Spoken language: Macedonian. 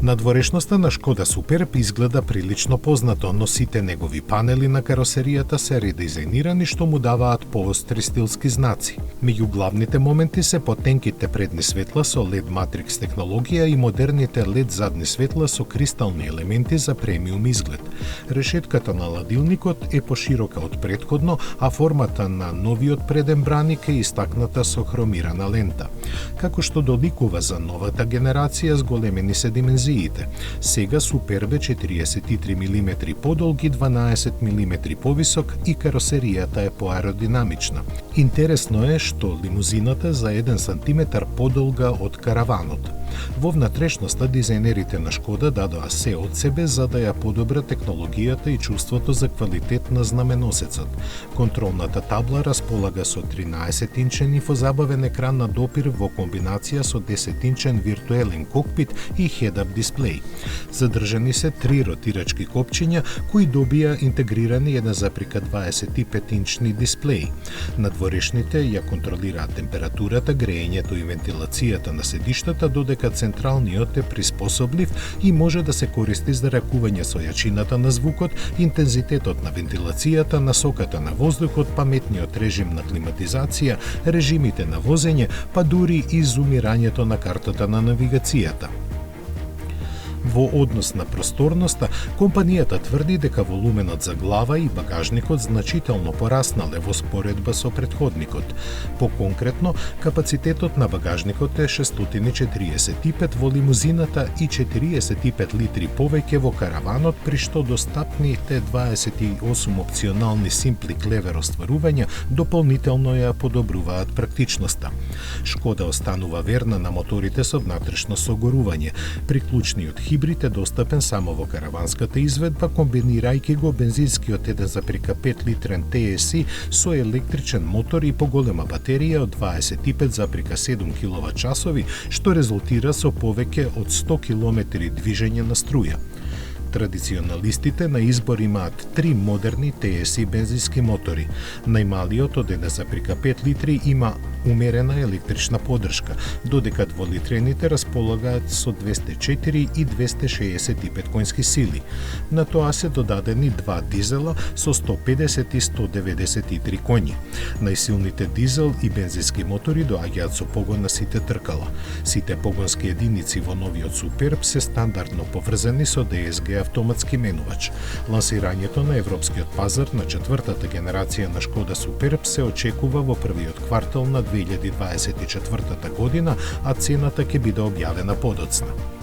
Надворешноста на Шкода Суперб изгледа прилично познато, но сите негови панели на каросеријата се редизајнирани што му даваат поостри стилски знаци. Меѓу главните моменти се потенките предни светла со LED Matrix технологија и модерните LED задни светла со кристални елементи за премиум изглед. Решетката на ладилникот е поширока од претходно, а формата на новиот преден браник е истакната со хромирана лента. Како што доликува за новата генерација с големени се димензиите. Сега Суперб е 43 мм подолг и 12 мм повисок и каросеријата е поаеродинамична. Интересно е што лимузината за 1 сантиметар подолга од караванот. Во внатрешноста дизајнерите на Шкода дадоа се од себе за да ја подобрат технологијата и чувството за квалитет на знаменосецот. Контролната табла располага со 13-инчен инфозабавен екран на допир во комбинација со 10-инчен виртуелен кокпит и head-up дисплеј. Задржани се 3 ротирачки копчиња кои добија интегрирани 1,25-инчни дисплеј. Надворешните ја контролираат температурата, греењето и вентилацијата на седиштата, додека централниот е приспособлив и може да се користи за ракување со јачината на звукот, интензитетот на вентилацијата, насоката на воздухот, паметниот режим на климатизација, режимите на возење, па дури и зумирањето на картата на навигацијата. Во однос на просторноста, компанијата тврди дека волуменот за глава и багажникот значително пораснале во споредба со претходникот. Поконкретно, капацитетот на багажникот е 645 во лимузината и 45 литри повеќе во караванот, при што достапните 28 опционални Simply Clever остварувања дополнително ја подобруваат практичноста. Шкода останува верна на моторите со внатрешно согорување. Приклучниот хибрид е достапен само во караванската изведба, комбинирајќи го бензинскиот 1,5 литрен TSI со електричен мотор и поголема батерија од 25,7 киловат-часови, што резултира со повеќе од 100 километри движење на струја. Традиционалистите на избор имаат 3 модерни TSI бензински мотори. Најмалиот од 1,5 литри има умерена електрична поддршка, додека дволитрените располагаат со 204 и 265 конски сили. На тоа се додадени 2 дизела со 150 и 193 коњи. Најсилните дизел и бензински мотори доаѓаат со погон на сите тркала. Сите погонски единици во новиот Суперб се стандардно поврзани со DSG автоматски менувач. Лансирањето на европскиот пазар на 4-та генерација на Шкода Суперб се очекува во првиот квартал на 2024 година, а цената ќе биде објавена подоцна.